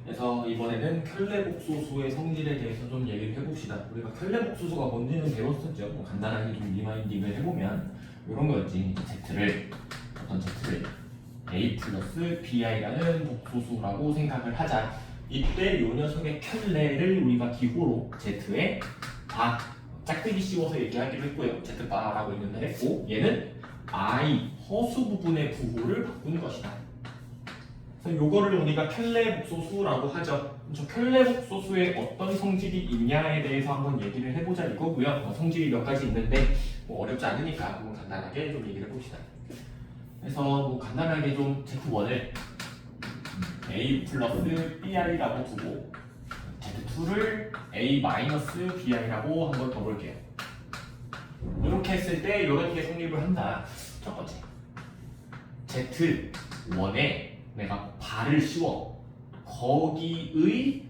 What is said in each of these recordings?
그래서 이번에는 켤레 복소수의 성질에 대해서 좀 얘기를 해봅시다. 우리가 켤레 복소수가 뭔지는 배웠었죠. 뭐 간단하게 좀 리마인딩을 해보면 이런 거였지. 어떤 Z를 A 플러스 BI라는 복소수라고 생각을 하자. 이때 이 녀석의 켤레를 우리가 기호로 Z의 바, 짝대기 씌워서 얘기하기로 했고요. Z바라고 있는데 했고, 얘는 I, 허수 부분의 부호를 바꾼 것이다. 그래서 요거를 우리가 켤레 복소수라고 하죠. 저 켤레 복소수에 어떤 성질이 있냐에 대해서 한번 얘기를 해보자 이거고요. 성질이 몇 가지 있는데 뭐 어렵지 않으니까 한번 간단하게 좀 얘기를 해봅시다. 그래서 뭐 간단하게 좀 Z1을 A 플러스 BI라고 두고 Z2를 A 마이너스 BI라고 한번 둬볼게요. 이렇게 했을 때 이런 게 성립을 한다. 첫 번째, Z1에 내가 발을 씌워 거기의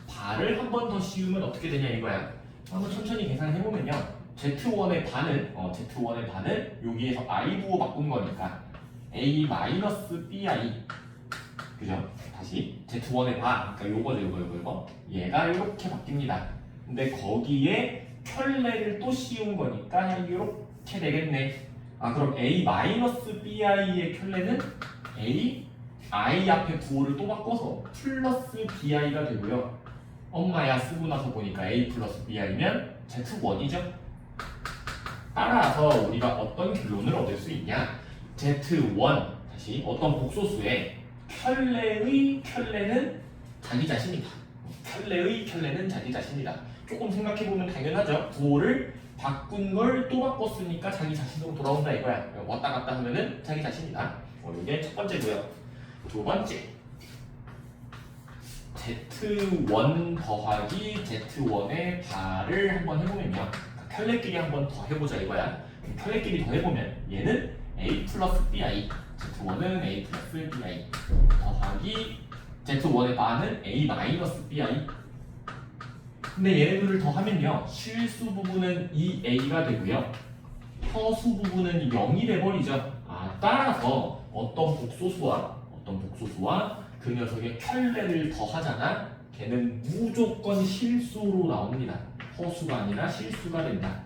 발을 한 번 더 씌우면 어떻게 되냐 이거야. 한번 천천히 계산해보면요, Z1의 반은 여기에서 I 부호 바꾼 거니까 A 마이너스 BI, 그죠? 다시 Z1의 반, 그러니까 요거 얘가 이렇게 바뀝니다. 근데 거기에 켤레를 또 씌운 거니까 이렇게 되겠네. 그럼 A 마이너스 BI의 켤레는 A I 앞에 부호를 또 바꿔서 플러스 BI가 되고요. 엄마야 쓰고 나서 보니까 A 플러스 BI면 Z1이죠. 따라서 우리가 어떤 결론을 얻을 수 있냐? Z1, 다시 어떤 복소수의 켤레는 자기 자신이다. 켤레는 자기 자신이다. 조금 생각해보면 당연하죠. 부호를 바꾼 걸 또 바꿨으니까 자기 자신으로 돌아온다 이거야. 왔다 갔다 하면은 자기 자신이다. 이게 첫 번째고요. 두 번째, Z1 더하기 Z1의 발을 한번 해보면요, 켤레끼리 한번 더 해보자 이거야. 켤레끼리 더 해보면 얘는 A 플러스 BI, Z1은 A 플러스 BI 더하기 Z1의 반은 A 마이너스 BI. 근데 얘네들을 더하면요, 실수 부분은 2A가 되고요, 허수 부분은 0이 돼버리죠. 따라서 어떤 복소수와 그 녀석의 켤레를 더하잖아. 걔는 무조건 실수로 나옵니다. 허수가 아니라 실수가 된다.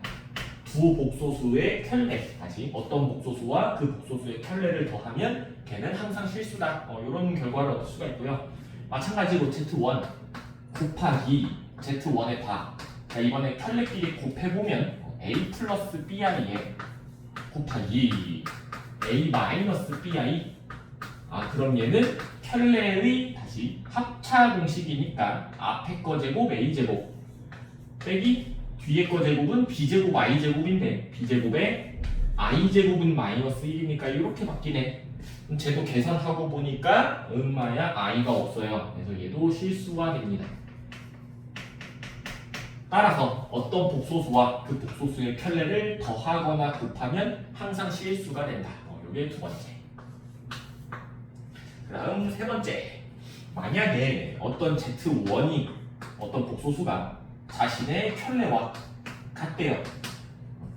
두 복소수의 켤레, 다시 어떤 복소수와 그 복소수의 켤레를 더하면 걔는 항상 실수다. 이런 결과를 얻을 수가 있고요. 마찬가지로 Z1 곱하기 Z1의 바. 자, 이번에 켤레끼리 곱해보면 A 플러스 BI에 곱하기 A 마이너스 BI. 그럼 얘는 켤레의 다시 합차 공식이니까 앞에 거 제곱 A 제곱 빼기 뒤에 거 제곱은 B 제곱 I 제곱인데 B 제곱에 I 제곱은 마이너스 1이니까 이렇게 바뀌네. 그럼 쟤도 계산하고 보니까 엄마야 I가 없어요. 그래서 얘도 실수가 됩니다. 따라서 어떤 복소수와 그 복소수의 켤레를 더하거나 곱하면 항상 실수가 된다. 이게 두 번째. 그다음 세 번째, 만약에 어떤 Z1이 어떤 복소수가 자신의 켤레와 같대요.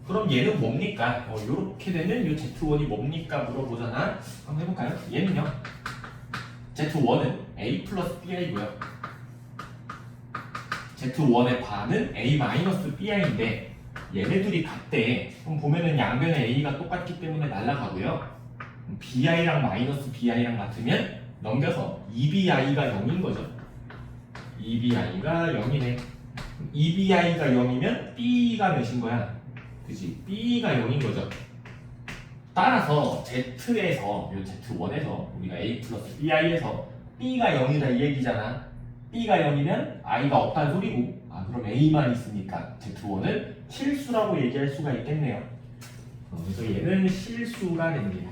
그럼 얘는 뭡니까? 이렇게 되는 이 Z1이 뭡니까? 물어보잖아. 한번 해볼까요? 얘는요, Z1은 A 플러스 BI고요, Z1의 반은 A 마이너스 BI인데 얘네들이 같대. 그럼 보면은 양변에 A가 똑같기 때문에 날아가고요, BI랑 마이너스 BI랑 같으면 넘겨서 EBI가 0인 거죠. EBI가 0이네. EBI가 0이면 B가 몇인 거야? 그치? B가 0인 거죠. 따라서 Z에서, 요 Z1에서 우리가 A 플러스 BI에서 B가 0이다 이 얘기잖아. B가 0이면 I가 없다는 소리고, 그럼 A만 있으니까 Z1은 실수라고 얘기할 수가 있겠네요. 그래서 얘는 실수가 됩니다.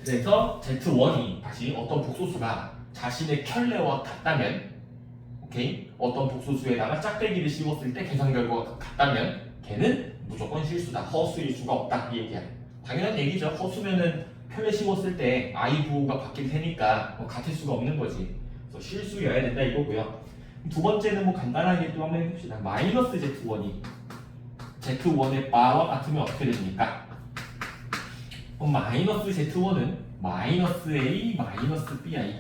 그래서 Z1이 다시 어떤 복소수가 자신의 켤레와 같다면, 오케이? 어떤 복소수에다가 짝대기를 씌웠을 때 계산 결과가 같다면 걔는 무조건 실수다. 허수일 수가 없다 이 얘기야. 당연한 얘기죠. 허수면은 켤레 씌웠을 때 I 부호가 바뀔 테니까 같을 수가 없는 거지. 그래서 실수여야 된다 이거고요. 두 번째는 뭐 간단하게 또 한번 해봅시다. 마이너스 Z1이 Z1의 바와 같으면 어떻게 됩니까? 마이너스 Z1은 마이너스 A 마이너스 BI.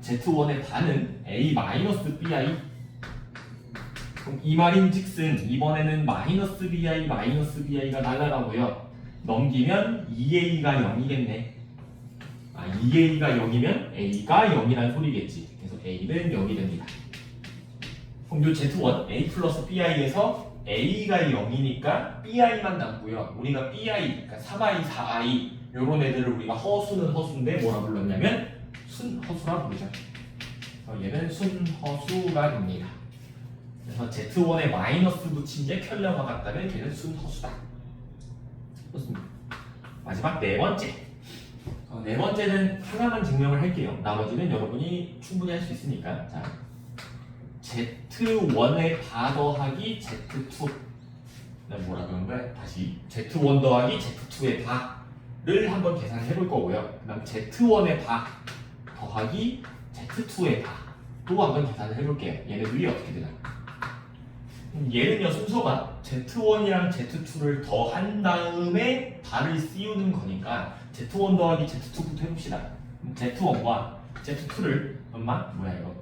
Z1의 반은 A-BI. 그럼 이 말인즉슨 이번에는 마이너스 BI가 날아가고요. 넘기면 2A가 0이겠네. 2A가 0이면 A가 0이란 소리겠지. 그래서 A는 0이 됩니다. 그럼 요 Z1 A 플러스 BI에서 A가 0이니까 BI만 남고요. 우리가 BI, 그러니까 3I, 4I 요런 애들을 우리가 허수는 허수인데 뭐라 불렀냐면 순허수라 부르죠. 얘는 순허수가 됩니다. 그래서 Z1에 마이너스 붙인 게 켤레와 같다면 걔는 순허수다. 좋습니다. 마지막 네 번째. 네 번째는 하나만 증명을 할게요. 나머지는 여러분이 충분히 할 수 있으니까. 자, Z1의 바 더하기 Z2. 뭐라 그런 거야? 다시 Z1 더하기 Z2의 바를 한번 계산해 볼 거고요. 그 다음 Z1의 바 더하기 Z2의 바도 한번 계산을 해볼게요. 얘네들이 어떻게 되나? 얘는요, 순서가 Z1이랑 Z2를 더한 다음에 바를 씌우는 거니까 Z1 더하기 Z2부터 해봅시다. Z1과 Z2를 뭐야 이거?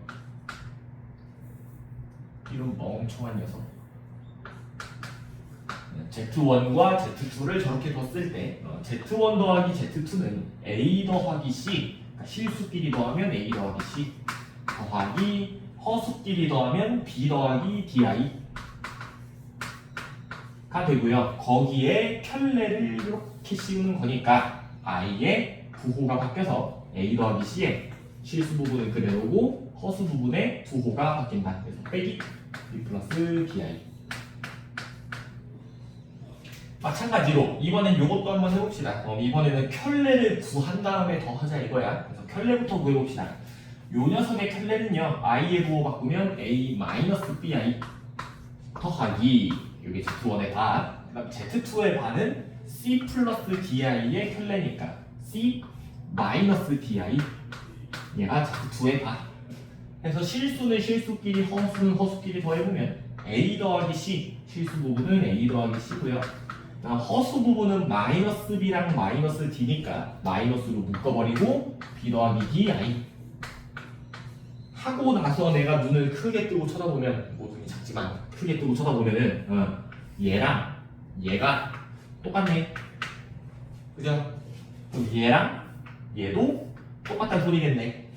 이런 멍청한 녀석. Z1과 Z2를 저렇게 뒀을 때 Z1 더하기 Z2는 A 더하기 C, 그러니까 실수끼리 더하면 A 더하기 C 더하기 허수끼리 더하면 B 더하기 DI 가 되고요. 거기에 켤레를 이렇게 씌우는 거니까 I의 부호가 바뀌어서 A 더하기 C의 실수 부분은 그대로고 허수 부분의 부호가 바뀐다. 그래서 빼기 B 플러스 DI. 마찬가지로 이번엔 요것도 한번 해봅시다. 이번에는 켤레를 구한 다음에 더 하자 이거야. 그래서 켤레부터 구해봅시다. 요 녀석의 켤레는요, I의 부호 바꾸면 A-BI 더하기 여기 Z1의 바, 그다음 Z2의 바는 C 플러스 DI의 켤레니까 C 마이너스 DI 얘가 Z2의 바. 그래서 실수는 실수끼리, 허수는 허수끼리 더해보면 A 더하기 C, 실수 부분은 A 더하기 C고요. 그다음 허수 부분은 마이너스 B랑 마이너스 D니까 마이너스로 묶어버리고 B 더하기 DI 하고 나서 내가 눈을 크게 뜨고 쳐다보면, 뭐 눈이 작지만 크게 뜨고 쳐다보면은 얘랑 얘가 똑같네. 그죠? 그럼 얘랑 얘도 똑같다는 소리겠네.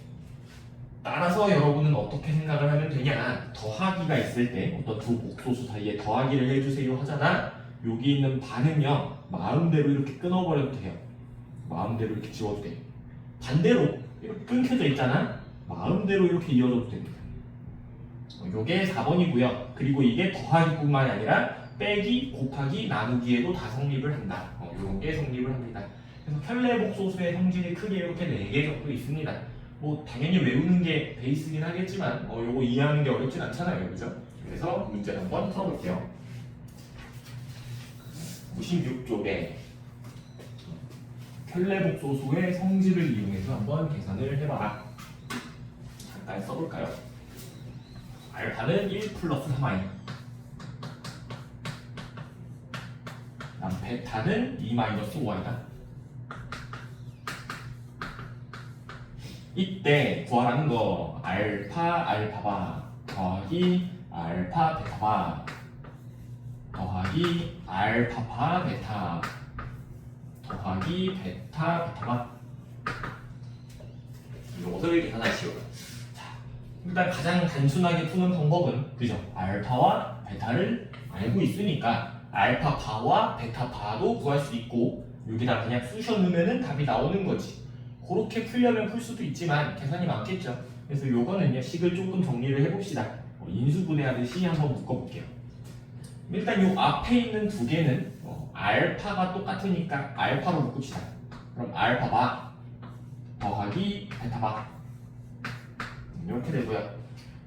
따라서 여러분은 어떻게 생각을 하면 되냐? 더하기가 있을 때 어떤 두 복소수 사이에 더하기를 해주세요 하잖아. 여기 있는 반은요, 마음대로 이렇게 끊어버려도 돼요. 마음대로 이렇게 지워도 돼요. 반대로 이렇게 끊겨져 있잖아. 마음대로 이렇게 이어져도 됩니다. 요게 4번이고요. 그리고 이게 더하기뿐만이 아니라 빼기, 곱하기, 나누기에도 다 성립을 한다. 요런 게 성립을 합니다. 그래서 켤레복소수의 성질이 크게 이렇게 4개 정도 있습니다. 뭐 당연히 외우는 게 베이스긴 하겠지만 요거 이해하는 게 어렵진 않잖아요. 그죠? 그래서 문제를 한번 풀어볼게요. 96쪽에 켤레복소수의 성질을 이용해서 한번 계산을 해봐라. 잠깐 써볼까요? 알파는 1 플러스 3i, 베타는 2 마이너스 5i다. 이때 구하라는 거 알파바 더하기 알파 베타바 더하기 알파바 베타 더하기 베타 베타바, 이것을 계산하시오. 일단 가장 단순하게 푸는 방법은, 그죠? 알파와 베타를 알고 있으니까 알파바와 베타바도 구할 수 있고 여기다 그냥 쑤셔 넣으면 답이 나오는 거지. 그렇게 풀려면 풀 수도 있지만 계산이 많겠죠. 그래서 요거는요, 식을 조금 정리를 해봅시다. 인수분해하듯이 한번 묶어볼게요. 일단 요 앞에 있는 두 개는 알파가 똑같으니까 알파로 묶읍시다. 그럼 알파바 더하기 베타바 이렇게 되고요.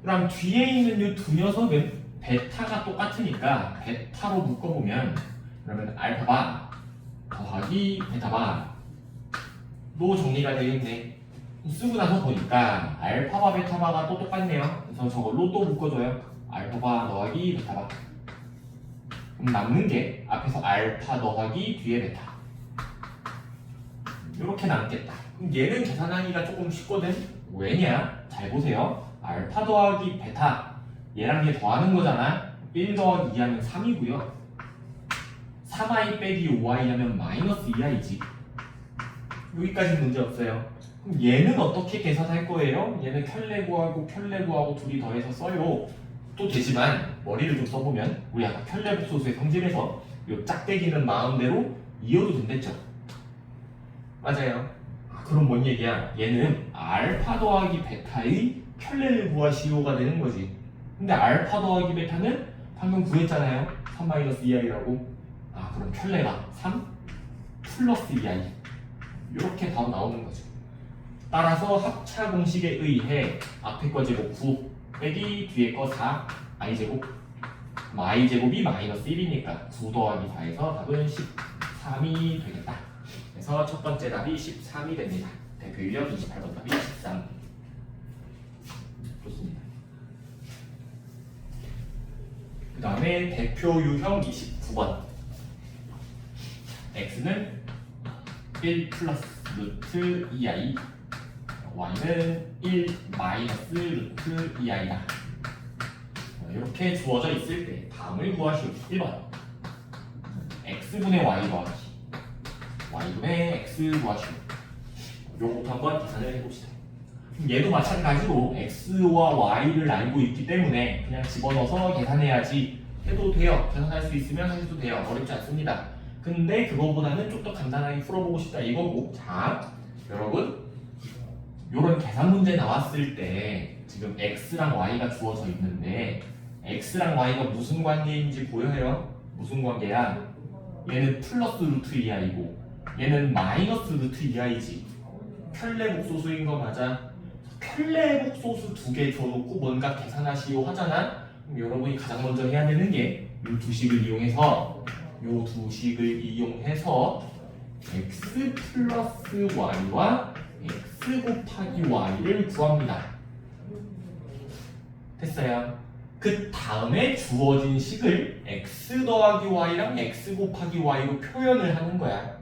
그 다음 뒤에 있는 이 두 녀석은 베타가 똑같으니까 베타로 묶어보면, 그러면 알파바 더하기 베타바로 정리가 되겠네. 쓰고 나서 보니까 알파바 베타바가 또 똑같네요. 그래서 저걸로 또 묶어줘요. 알파바 더하기 베타바. 그럼 남는 게 앞에서 알파 더하기 뒤에 베타 이렇게 남겠다. 그럼 얘는 계산하기가 조금 쉽거든. 왜냐? 잘 보세요. 알파 더하기 베타 얘랑 얘 더하는 거잖아. 1 더하기 2 하면 3이고요 3i 빼기 5i 하면 마이너스 2i지. 여기까지는 문제 없어요. 그럼 얘는 어떻게 계산할 거예요? 얘는 켤레구하고 켤레구하고 둘이 더해서 써요. 또 되지만 머리를 좀 써보면 우리 아까 켤레복소수의 성질에서 요 짝대기는 마음대로 이어도 된댔죠? 맞아요. 그럼 뭔 얘기야? 얘는 알파 더하기 베타의 켤레를 구하시오가 되는 거지. 근데 알파 더하기 베타는 방금 구했잖아요. 3-2i라고. 그럼 켤레가 3 플러스 2i 이렇게 바로 나오는 거죠. 따라서 합차 공식에 의해 앞에 거 제곱 9 빼기 뒤에 거 4 i제곱 i제곱이 마이너스 1이니까 9 더하기 4에서 답은 13이 되겠다. 그래서 첫 번째 답이 13이 됩니다. 대표 인력 28번 답이 13. 좋습니다. 그 다음에 대표 유형 29번. x는 1 플러스 루트 2i y는 1 마이너스 루트 2i다. 이렇게 주어져 있을 때 다음을 구하시오. 1번 x분의 y 더하기 y분의 x 구하시오. 요거부터 한번 계산을 해봅시다. 얘도 마찬가지로 x와 y를 알고 있기 때문에 그냥 집어넣어서 계산해야지 해도 돼요. 계산할 수 있으면 해도 돼요. 어렵지 않습니다. 근데 그거보다는 좀 더 간단하게 풀어보고 싶다 이거고. 자, 여러분 요런 계산 문제 나왔을 때 지금 x랑 y가 주어져 있는데 x랑 y가 무슨 관계인지 보여요? 무슨 관계야? 얘는 플러스 루트 2i고 얘는 마이너스 루트 2i지. 켤레복소수인 거 맞아? 켤레복소수 두 개 줘놓고 뭔가 계산하시오 하잖아? 그럼 여러분이 가장 먼저 해야 되는 게 이 두 식을 이용해서 x 플러스 y와 x 곱하기 y를 구합니다. 됐어요? 그 다음에 주어진 식을 x 더하기 y랑 x 곱하기 y로 표현을 하는 거야.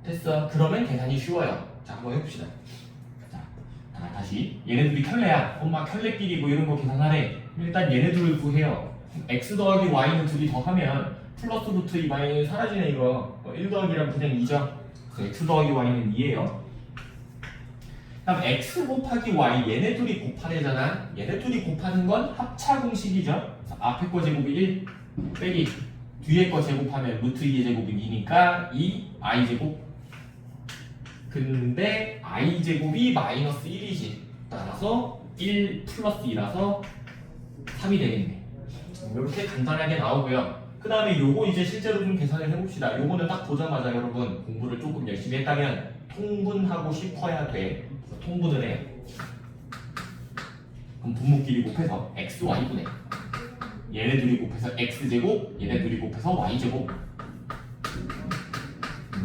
됐어? 그러면 계산이 쉬워요. 자, 한번 해봅시다. 자, 다시 얘네들이 켤레야. 엄마 켤레끼리 뭐 이런 거 계산하래. 일단 얘네들을 구해요. x 더하기 y는 둘이 더하면 플러스 루트 2y는 사라지네 이거. 1 더하기랑 그냥 2죠. 그래서 x 더하기 y는 2예요. 그럼 x 곱하기 y 얘네 둘이 곱하래잖아. 얘네 둘이 곱하는 건 합차 공식이죠. 그래서 앞에 거 제곱이 1 빼기 뒤에 거 제곱하면 루트 2의 제곱이 2니까 2 i 제곱. 근데 i 제곱이 마이너스 1이지. 따라서 1 플러스 2라서 3이 되겠네. 이렇게 간단하게 나오고요. 그 다음에 요거 이제 실제로 좀 계산을 해봅시다. 요거는 딱 보자마자 여러분 공부를 조금 열심히 했다면 통분하고 싶어야 돼. 통분을 해요. 그럼 분모끼리 곱해서 x, y분의 얘네 둘이 곱해서 x제곱, 얘네 둘이 곱해서 y제곱.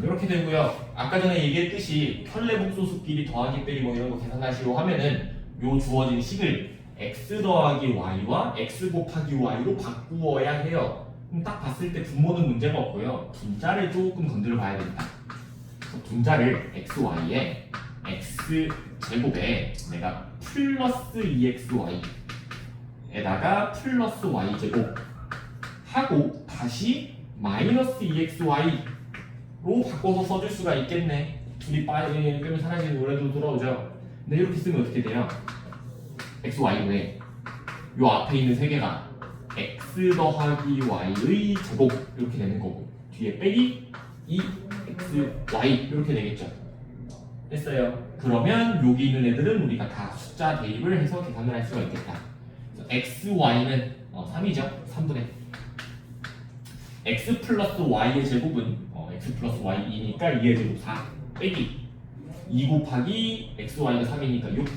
이렇게 되고요. 아까 전에 얘기했듯이 켤레복소수끼리 더하기 빼기 뭐 이런 거 계산하시고 하면은 요 주어진 식을 x 더하기 y와 x 곱하기 y로 바꾸어야 해요. 그럼 딱 봤을 때 분모는 문제가 없고요. 분자를 조금 건드려 봐야 된다. 분자를 x, y에 x 제곱에 내가 플러스 2xy에다가 플러스 y제곱 하고 다시 마이너스 2xy로 바꿔서 써줄 수가 있겠네. 둘이 빼면 사라지는 노래도 돌아오죠. 근데 이렇게 쓰면 어떻게 돼요? x, y에 요 앞에 있는 세 개가 x 더하기 y의 제곱 이렇게 되는 거고 뒤에 빼기 2xy 이렇게 되겠죠. 됐어요. 그러면 여기 있는 애들은 우리가 다 숫자 대입을 해서 계산을 할 수가 있겠다. x, y는 3이죠. 3분의 x 플러스 y의 제곱은 x 플러스 y 2니까 2의 제곱 4 빼기 2 곱하기 x, y가 3이니까 6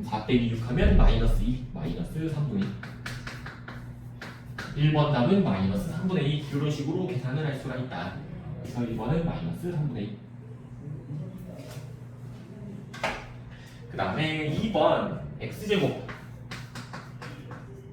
4 빼기 6 하면 마이너스 2 마이너스 3분의 2 1번 답은 마이너스 3분의 2 이런 식으로 계산을 할 수가 있다. 그래서 1번은 마이너스 3분의 2. 그 다음에 2번 x제곱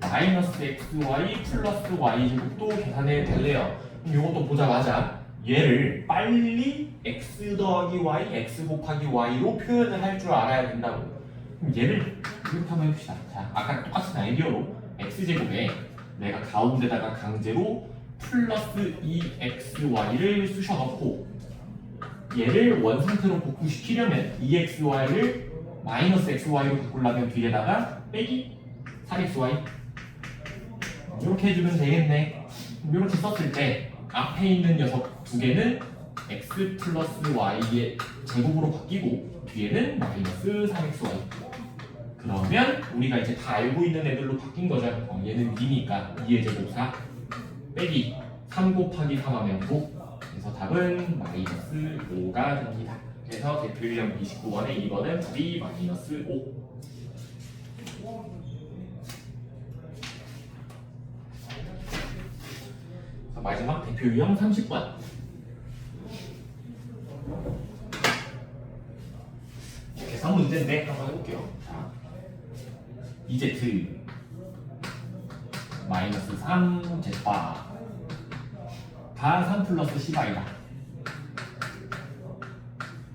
마이너스 xy 플러스 y제곱도 계산해 될래요. 그럼 이것도 보자마자 얘를 빨리 x 더하기 y, x 곱하기 y로 표현을 할 줄 알아야 된다고. 그럼 얘를 이렇게 한번 해봅시다. 자, 아까 똑같은 아이디어로 x제곱에 내가 가운데다가 강제로 플러스 2xy를 쑤셔넣고 얘를 원상태로 복구시키려면 2xy를 마이너스 xy로 바꾸려면 뒤에다가 빼기 3xy 이렇게 해주면 되겠네. 이렇게 썼을 때 앞에 있는 녀석 두 개는 x 플러스 y의 제곱으로 바뀌고 뒤에는 마이너스 3xy. 그러면 우리가 이제 다 알고 있는 애들로 바뀐 거죠. 얘는 2니까 2의 제곱 4 빼기 3 곱하기 3 하면 9. 그래서 답은 마이너스 5가 됩니다. 그래서 대표 유형 29번에 2번은 답이 마이너스 5. 마지막 대표 유형 30번. 계산 문제인데 한번 해볼게요. 자, EZ 마이너스 3 제바 다 3 플러스 C바이다.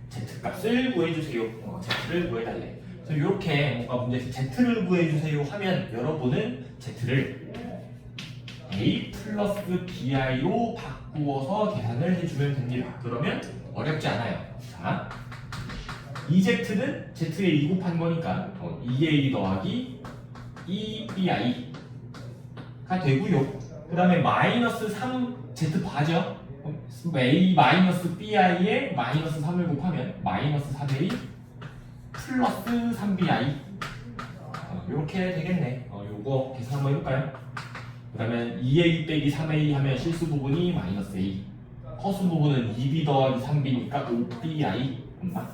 Z값을 구해주세요. Z를 구해달래. 그래서 이렇게 뭔가 문제에서 Z를 구해주세요 하면 여러분은 Z를 A 플러스 BI로 바꾸어서 계산을 해주면 됩니다. 그러면 어렵지 않아요. 자, EZ는 Z에 2 곱한 거니까 2A 더하기 2BI가 되고요. 그 다음에 마이너스 3Z 봐죠. A 마이너스 BI에 마이너스 3을 곱하면 마이너스 4A 플러스 3BI 이렇게 되겠네. 요거 계산 한번 해볼까요? 그러면 2A 빼기 3A 하면 실수 부분이 마이너스 A, 허수 부분은 2B 더하기 3B니까 5BI 엄마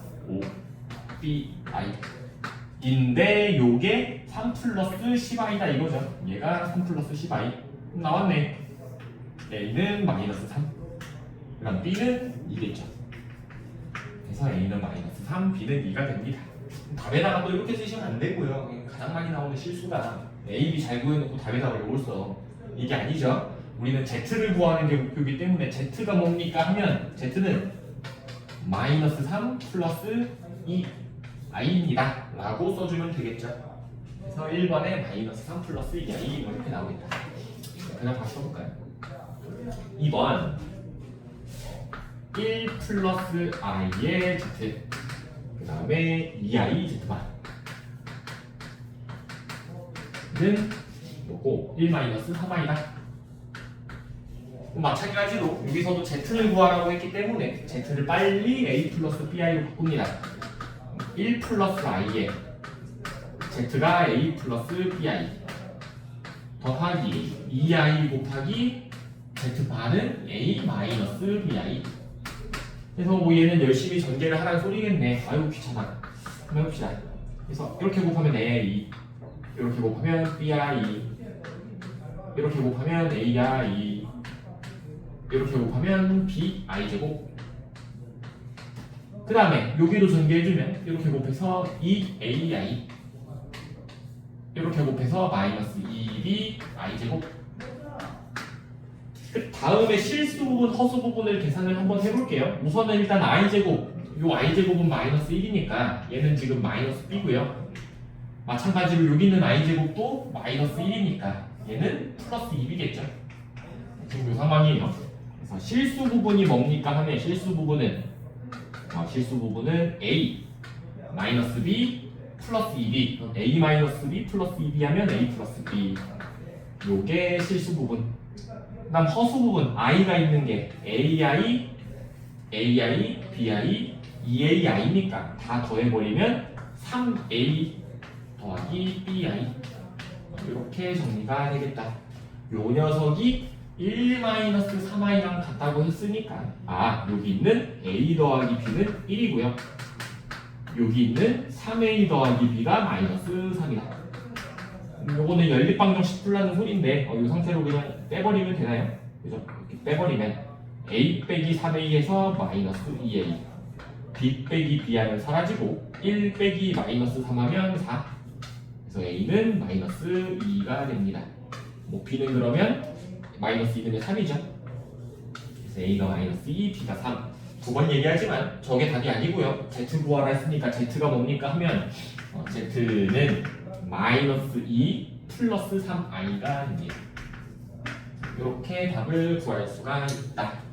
5BI 인데 요게 3 플러스 Cy다 이거죠. 얘가 3 플러스 Cy 나왔네. A는 마이너스 3, 그럼 B는 2겠죠. 그래서 A는 마이너스 3, B는 2가 됩니다. 답에다가 또 이렇게 쓰시면 안 되고요. 가장 많이 나오는 실수가 A, B 잘 구해놓고 답에다가 이걸 써. 이게 아니죠. 우리는 Z를 구하는 게 목표이기 때문에 Z가 뭡니까 하면 Z는 마이너스 3 플러스 2i입니다 라고 써주면 되겠죠. 그래서 1번에 마이너스 3 플러스 2i 이렇게 나오겠다. 그냥 다시 써볼까요? 2번 1 플러스 i의 Z 그 다음에 2i Z만 는 요거 1 마이너스 3i다. 마찬가지로 여기서도 Z를 구하라고 했기 때문에 Z를 빨리 A 플러스 BI로 바꿉니다. 1 플러스 i에 Z가 A 플러스 BI 더하기 2i 곱하기 Z바는 A 마이너스 BI. 그래서 뭐 얘는 열심히 전개를 하라는 소리겠네. 아유 귀찮아. 한번 해봅시다. 그래서 이렇게 곱하면 A, 이렇게 곱하면 BI, 이렇게 곱하면 AI, 이렇게 곱하면 BI 제곱. 그 다음에 여기도 전개해주면 이렇게 곱해서 2AI, 이렇게 곱해서 마이너스 2BI 제곱. 그 다음에 실수 부분, 허수 부분을 계산을 한번 해볼게요. 우선은 일단 I 제곱, 요 I 제곱은 마이너스 1이니까 얘는 지금 마이너스 B고요. 마찬가지로 여기 있는 I 제곱도 마이너스 1이니까 얘는 플러스 2이겠죠. 지금 이 상황이에요. 그래서 실수 부분이 뭡니까 하면 실수 부분은 A 마이너스 B 플러스 2B, A 마이너스 B 플러스 2B 하면 A 플러스 B. 요게 실수 부분. 그다음 허수 부분 I가 있는 게 AI, BI, 2AI니까 다 더해버리면 3A 더하기 BI 이렇게 정리가 되겠다. 요 녀석이 1-3i랑 같다고 했으니까 여기 있는 A 더하기 B는 1이고요. 여기 있는 3A 더하기 B가 마이너스 3이다. 요거는 연립방정식 풀라는 소리인데 이 상태로 그냥 빼버리면 되나요? 그죠? 이렇게 빼버리면 A 빼기 3A에서 마이너스 2A, B 빼기 B 하면 사라지고 1 빼기 마이너스 3 하면 4. 그래서 A는 마이너스 2가 됩니다. 뭐 B는 그러면 마이너스 2는 3이죠. 그래서 A가 마이너스 2, B가 3. 두 번 얘기하지만 저게 답이 아니고요. Z 구하라 했으니까 Z가 뭡니까 하면 Z는 마이너스 2 플러스 3i가 됩니다. 이렇게 답을 구할 수가 있다.